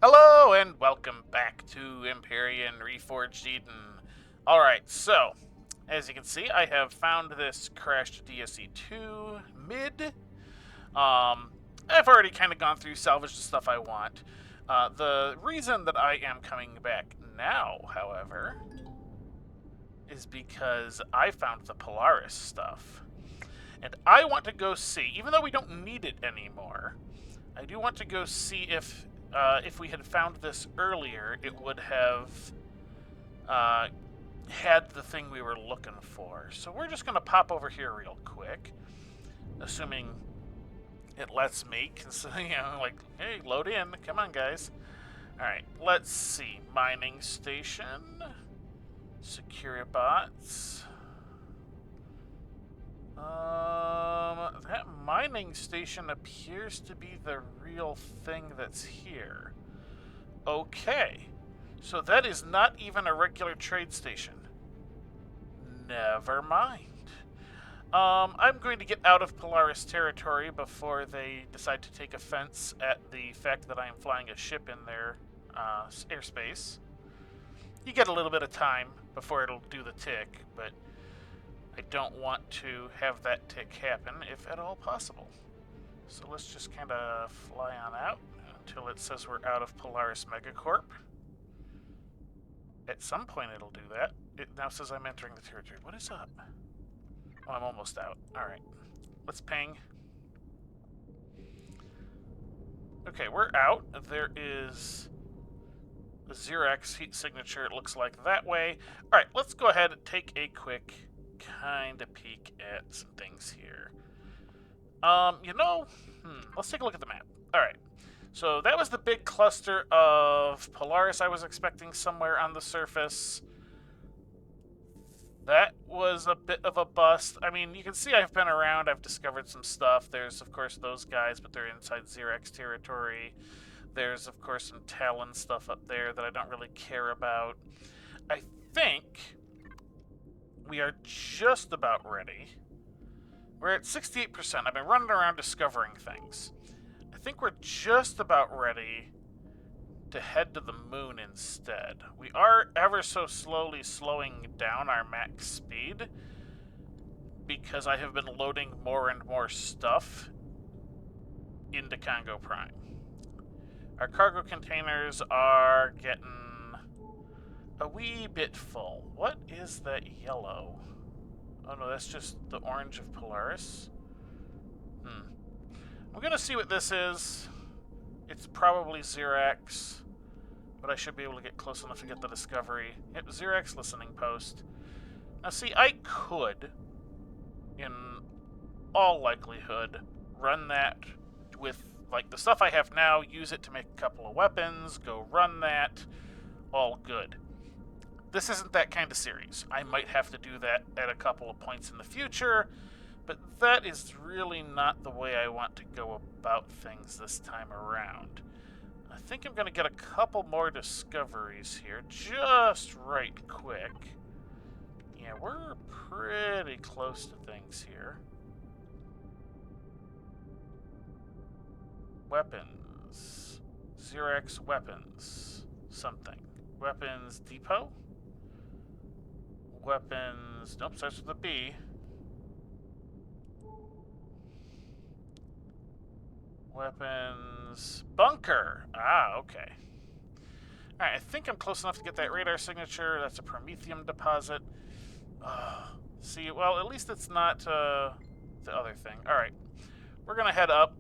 Hello and welcome back to Empyrion Reforged Eden. Alright, so, as you can see, I have found this crashed DSE2 mid. I've already kind of gone through, salvaged the stuff I want. The reason that I am coming back now, however, is because I found the Polaris stuff. And I want to go see, even though we don't need it anymore, I do want to go see if we had found this earlier, it would have had the thing we were looking for. So we're just going to pop over here real quick, assuming it lets me, you know, like, hey, load in. Come on, guys. All right, let's see. Mining station. Secure bots. That mining station appears to be the real thing that's here. Okay, so that is not even a regular trade station. Never mind. I'm going to get out of Polaris territory before they decide to take offense at the fact that I am flying a ship in their airspace. You get a little bit of time before it'll do the tick, but I don't want to have that tick happen, if at all possible. So let's just kind of fly on out until it says we're out of Polaris Megacorp. At some point it'll do that. It now says I'm entering the territory. What is up? Oh, I'm almost out. Alright. Let's ping. Okay, we're out. There is the Xerox heat signature, it looks like that way. Alright, let's go ahead and take a quick kind of peek at some things here. Let's take a look at the map. Alright, so that was the big cluster of Polaris I was expecting somewhere on the surface. That was a bit of a bust. I mean, you can see I've been around, I've discovered some stuff. There's, of course, those guys, but they're inside Xerox territory. There's, of course, some Talon stuff up there that I don't really care about. I think we are just about ready. We're at 68%. I've been running around discovering things. I think we're just about ready to head to the moon instead. We are ever so slowly slowing down our max speed because I have been loading more and more stuff into Congo Prime. Our cargo containers are getting a wee bit full. What is that yellow? Oh no, that's just the orange of Polaris. I'm gonna see what this is. It's probably Xerox, but I should be able to get close enough to get the discovery. Yep, Xerox listening post. Now see, I could, in all likelihood, run that with, like, the stuff I have now, use it to make a couple of weapons, go run that, all good. This isn't that kind of series. I might have to do that at a couple of points in the future, but that is really not the way I want to go about things this time around. I think I'm going to get a couple more discoveries here, just right quick. Yeah, we're pretty close to things here. Weapons. Xerox weapons. Something. Weapons depot? Weapons... Nope, starts with a B. Weapons... Bunker! Ah, okay. Alright, I think I'm close enough to get that radar signature. That's a Promethium deposit. See, well, at least it's not the other thing. Alright, we're gonna head up.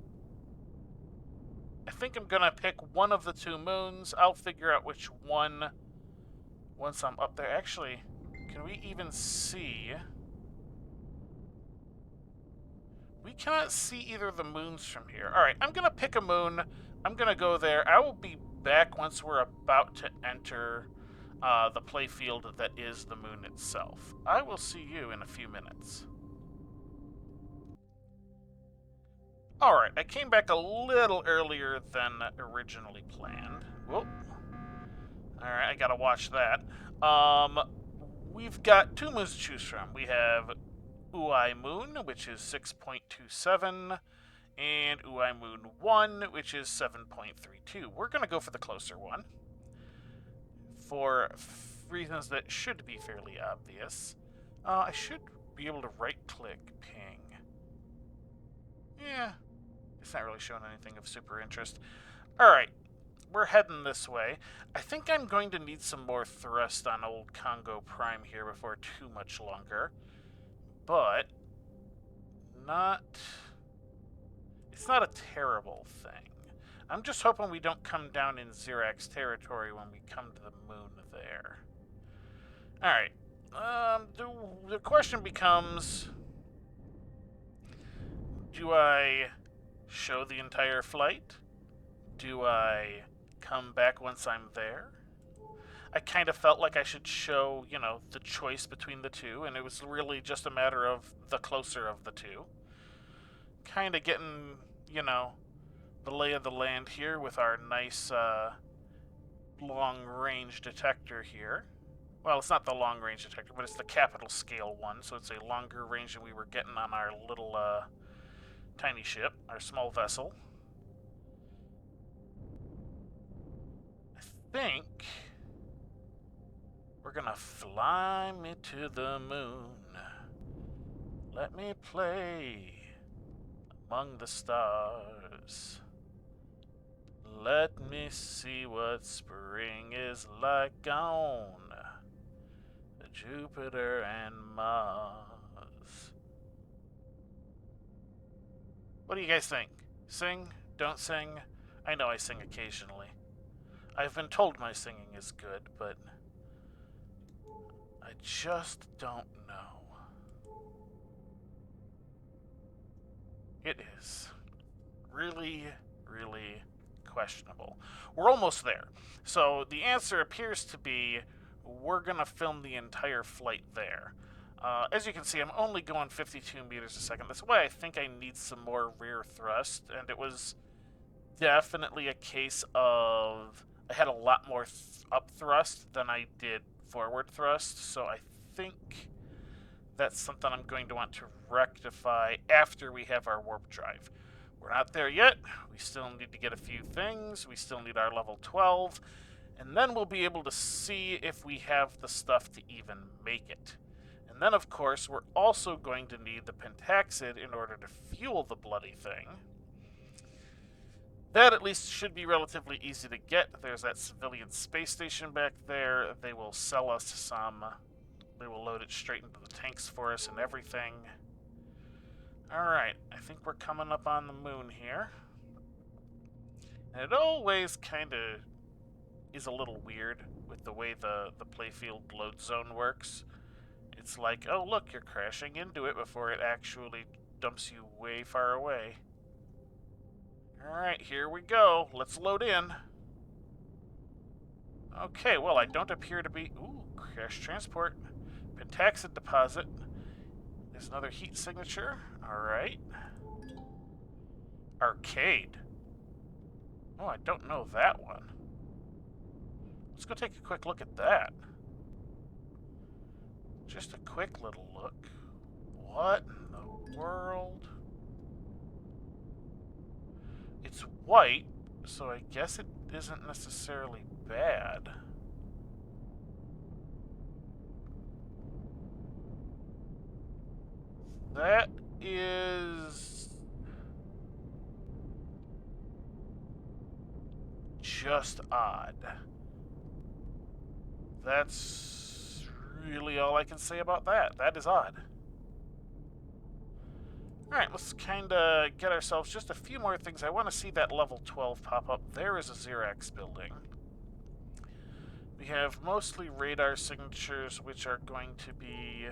I think I'm gonna pick one of the two moons. I'll figure out which one once I'm up there. Actually, can we even see? We cannot see either of the moons from here. Alright, I'm gonna pick a moon. I'm gonna go there. I will be back once we're about to enter the playfield that is the moon itself. I will see you in a few minutes. Alright, I came back a little earlier than originally planned. Whoop. Alright, I gotta watch that. We've got two moons to choose from. We have Uai Moon, which is 6.27. and Uai Moon 1, which is 7.32. We're going to go for the closer one for reasons that should be fairly obvious. I should be able to right-click ping. Yeah, it's not really showing anything of super interest. Alright, we're heading this way. I think I'm going to need some more thrust on old Congo Prime here before too much longer. But it's not a terrible thing. I'm just hoping we don't come down in Xerax territory when we come to the moon there. Alright. The question becomes, do I show the entire flight? Do I come back once I'm there? I kind of felt like I should show, the choice between the two, and it was really just a matter of the closer of the two. Kind of getting, the lay of the land here with our nice long-range detector here. Well, it's not the long-range detector, but it's the capital scale one, so it's a longer range than we were getting on our little tiny ship, our small vessel. I think we're gonna fly me to the moon. Let me play among the stars. Let me see what spring is like on Jupiter and Mars. What do you guys think? Sing? Don't sing? I know I sing occasionally. I've been told my singing is good, but I just don't know. It is really, really questionable. We're almost there. So the answer appears to be we're going to film the entire flight there. As you can see, I'm only going 52 meters a second. That's why I think I need some more rear thrust, and it was definitely a case of I had a lot more up thrust than I did forward thrust, so I think that's something I'm going to want to rectify after we have our warp drive. We're not there yet. We still need to get a few things. We still need our level 12, and then we'll be able to see if we have the stuff to even make it. And then, of course, we're also going to need the pentaxid in order to fuel the bloody thing. That at least should be relatively easy to get. There's that civilian space station back there. They will sell us some. They will load it straight into the tanks for us and everything. Alright, I think we're coming up on the moon here. And it always kind of is a little weird with the way the playfield load zone works. It's like, oh look, you're crashing into it before it actually dumps you way far away. Alright, here we go. Let's load in. Okay, well, I don't appear to be... Ooh, crash transport. Pentaxid deposit. There's another heat signature. Alright. Arcade. Oh, I don't know that one. Let's go take a quick look at that. Just a quick little look. What in the world? It's white, so I guess it isn't necessarily bad. That is just odd. That's really all I can say about that. That is odd. Alright, let's kind of get ourselves just a few more things. I want to see that level 12 pop up. There is a Xerax building. We have mostly radar signatures, which are going to be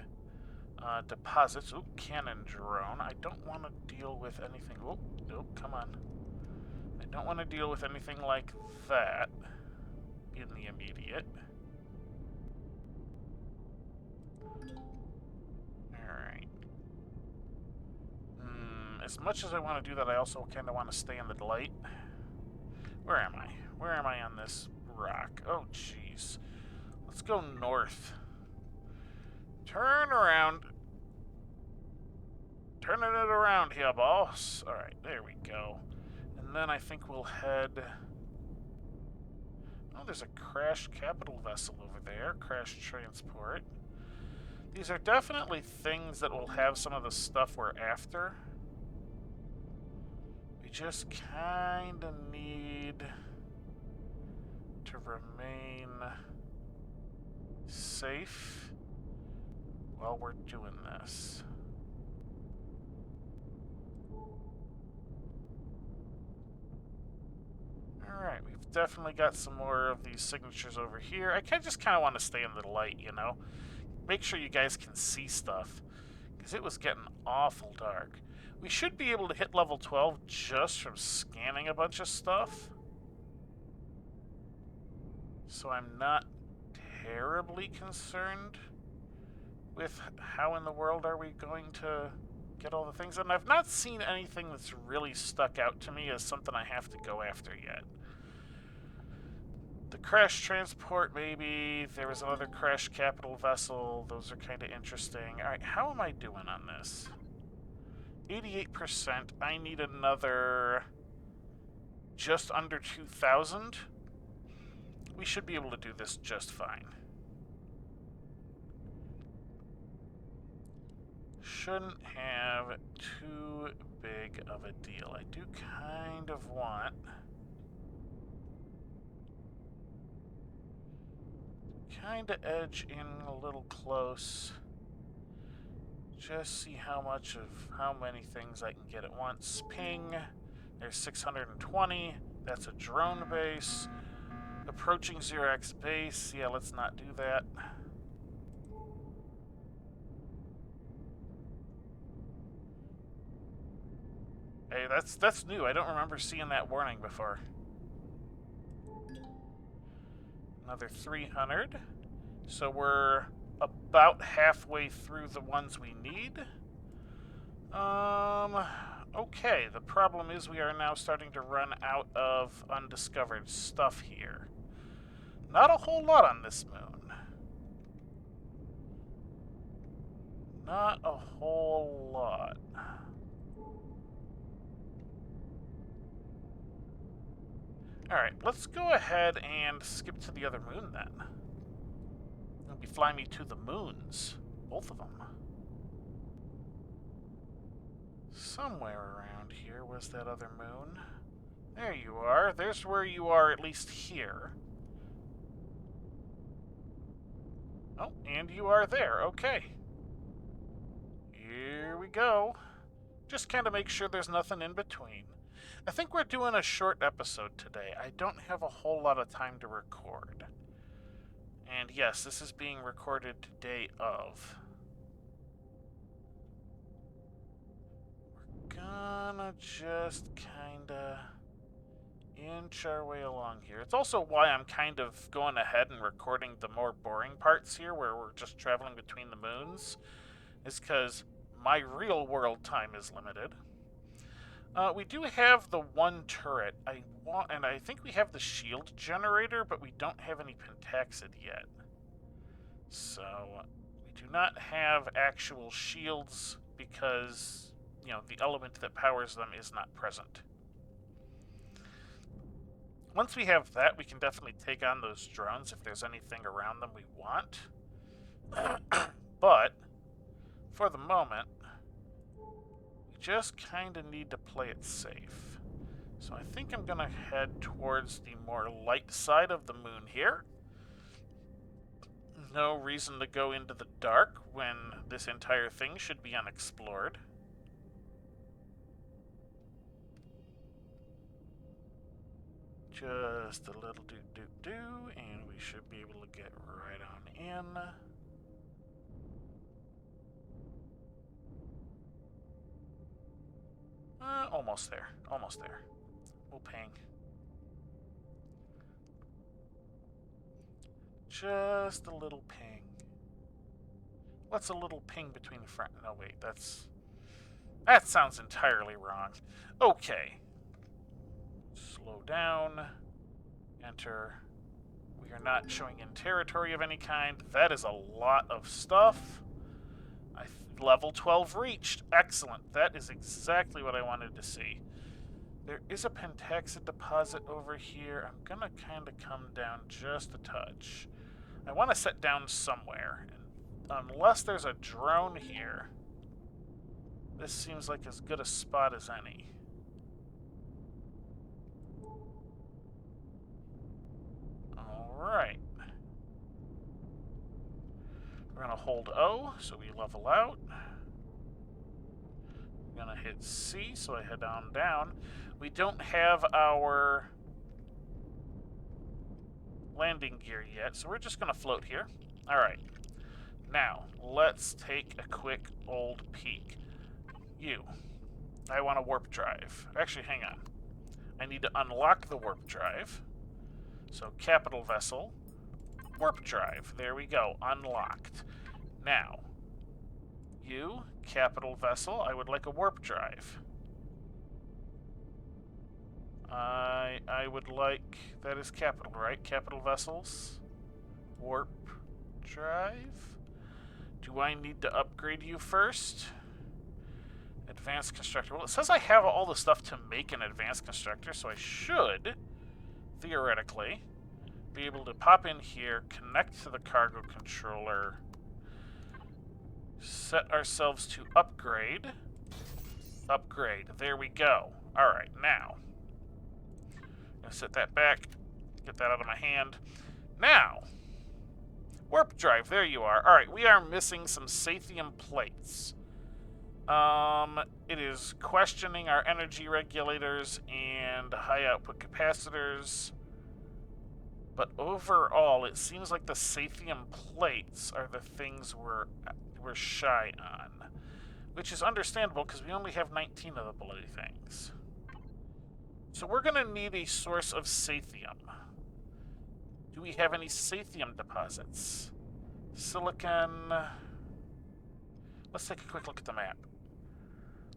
deposits. Ooh, cannon drone. I don't want to deal with anything. Oh, nope, come on. I don't want to deal with anything like that in the immediate. Alright. As much as I want to do that, I also kind of want to stay in the light. Where am I? Where am I on this rock? Oh, jeez. Let's go north. Turn around. Turning it around here, boss. Alright, there we go. And then I think we'll head... Oh, there's a crashed capital vessel over there. Crashed transport. These are definitely things that will have some of the stuff we're after. We just kind of need to remain safe while we're doing this. Alright, we've definitely got some more of these signatures over here. I just kind of want to stay in the light, you know? Make sure you guys can see stuff, because it was getting awful dark. We should be able to hit level 12 just from scanning a bunch of stuff. So I'm not terribly concerned with how in the world are we going to get all the things. And I've not seen anything that's really stuck out to me as something I have to go after yet. The crash transport, maybe. There was another crash capital vessel. Those are kind of interesting. Alright, how am I doing on this? 88%. I need another just under 2,000. We should be able to do this just fine. Shouldn't have too big of a deal. I do kind of want... kind of edge in a little close. Just see how many things I can get at once. Ping. There's 620. That's a drone base. Approaching 0x base. Yeah, let's not do that. Hey, that's new. I don't remember seeing that warning before. Another 300. So we're about halfway through the ones we need. Okay, the problem is we are now starting to run out of undiscovered stuff here. Not a whole lot on this moon. Not a whole lot. Alright, let's go ahead and skip to the other moon then. It'll be fly me to the moons. Both of them. Somewhere around here was that other moon. There you are. There's where you are, at least here. Oh, and you are there. Okay. Here we go. Just kind of make sure there's nothing in between. I think we're doing a short episode today. I don't have a whole lot of time to record. And yes, this is being recorded day of. We're gonna just kinda inch our way along here. It's also why I'm kind of going ahead and recording the more boring parts here, where we're just traveling between the moons, is because my real world time is limited. We do have the one turret. And I think we have the shield generator, but we don't have any pentaxid yet. So we do not have actual shields because, you know, the element that powers them is not present. Once we have that, we can definitely take on those drones if there's anything around them we want. But for the moment, just kind of need to play it safe. So I think I'm going to head towards the more light side of the moon here. No reason to go into the dark when this entire thing should be unexplored. Just a little do-do-do, and we should be able to get right on in. Almost there. Almost there. We'll ping. Just a little ping. What's a little ping between the front? No, wait, that sounds entirely wrong. Okay. Slow down. Enter. We are not showing in territory of any kind. That is a lot of stuff. level 12 reached. Excellent. That is exactly what I wanted to see. There is a pentaxid deposit over here. I'm going to kind of come down just a touch. I want to set down somewhere. Unless there's a drone here, this seems like as good a spot as any. Alright. We're going to hold O, so we level out. I'm going to hit C, so I head down. We don't have our landing gear yet, so we're just going to float here. Alright. Now, let's take a quick old peek. I want a warp drive. Actually, hang on. I need to unlock the warp drive. So, capital vessel, warp drive. There we go. Unlocked. Now, capital vessel, I would like a warp drive. I would like... That is capital, right? Capital vessels. Warp drive. Do I need to upgrade you first? Advanced constructor. Well, it says I have all the stuff to make an advanced constructor, so I should, theoretically, be able to pop in here, connect to the cargo controller, set ourselves to upgrade. Upgrade. There we go. Alright, now. I'm going to set that back, get that out of my hand. Now, warp drive, there you are. Alright, we are missing some Sathium plates. It is questioning our energy regulators and high output capacitors. But overall, it seems like the Sathium plates are the things we're shy on. Which is understandable because we only have 19 of the bloody things. So we're going to need a source of Sathium. Do we have any Sathium deposits? Silicon... Let's take a quick look at the map.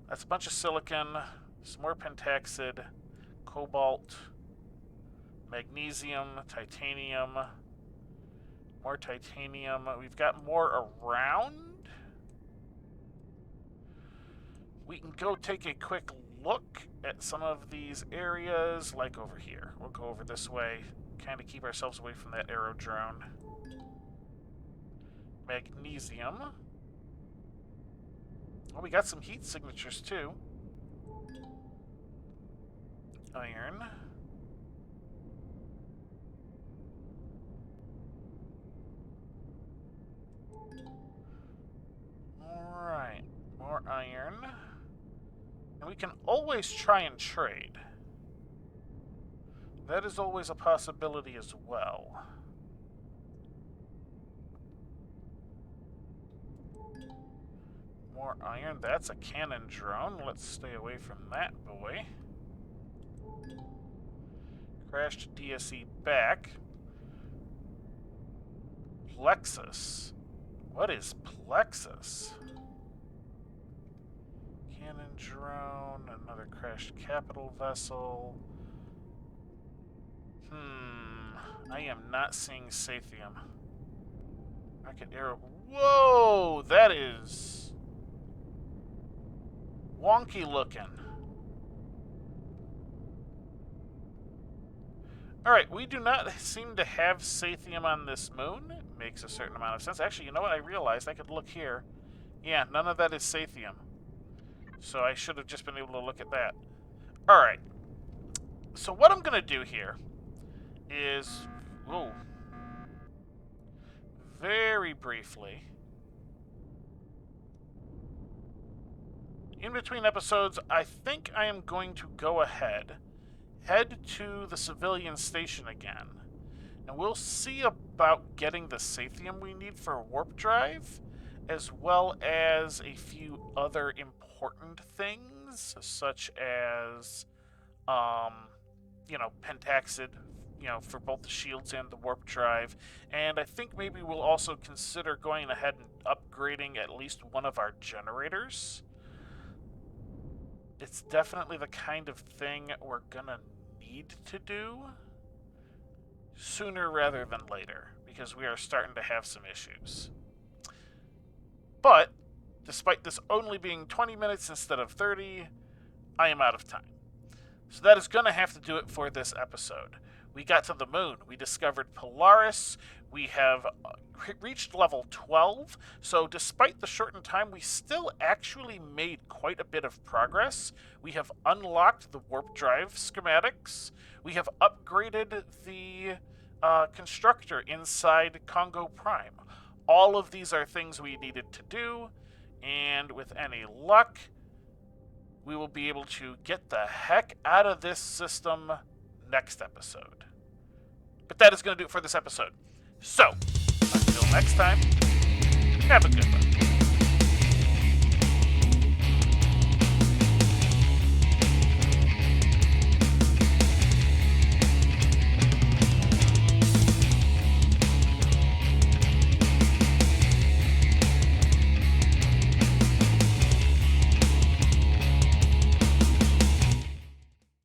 That's a bunch of silicon, some more pentaxid, cobalt, magnesium, titanium, more titanium. We've got more around. We can go take a quick look at some of these areas, like over here. We'll go over this way, kind of keep ourselves away from that aero drone. Magnesium. Oh, we got some heat signatures, too. Iron. Alright. More iron. And we can always try and trade. That is always a possibility as well. More iron. That's a cannon drone. Let's stay away from that boy. Crashed DSE back. Plexus. What is Plexus? Cannon drone. Another crashed capital vessel. I am not seeing Sathium. Rocket arrow. Whoa! That is... wonky looking. Alright, we do not seem to have Sathium on this moon. It makes a certain amount of sense. Actually, you know what? I realized I could look here. Yeah, none of that is Sathium. So I should have just been able to look at that. Alright. So what I'm going to do here is... Whoa. Very briefly... In between episodes, I think I am going to go ahead, head to the civilian station again, and we'll see about getting the Sathium we need for a warp drive, as well as a few other important things, such as, pentaxid, for both the shields and the warp drive, and I think maybe we'll also consider going ahead and upgrading at least one of our generators. It's definitely the kind of thing we're gonna need to do sooner rather than later, because we are starting to have some issues. But despite this only being 20 minutes instead of 30, I am out of time. So that is going to have to do it for this episode. We got to the moon. We discovered Polaris. We have reached level 12. So despite the shortened time, we still actually made quite a bit of progress. We have unlocked the warp drive schematics. We have upgraded the constructor inside Congo Prime. All of these are things we needed to do. And with any luck, we will be able to get the heck out of this system next episode. But that is going to do it for this episode. So, until next time, have a good one.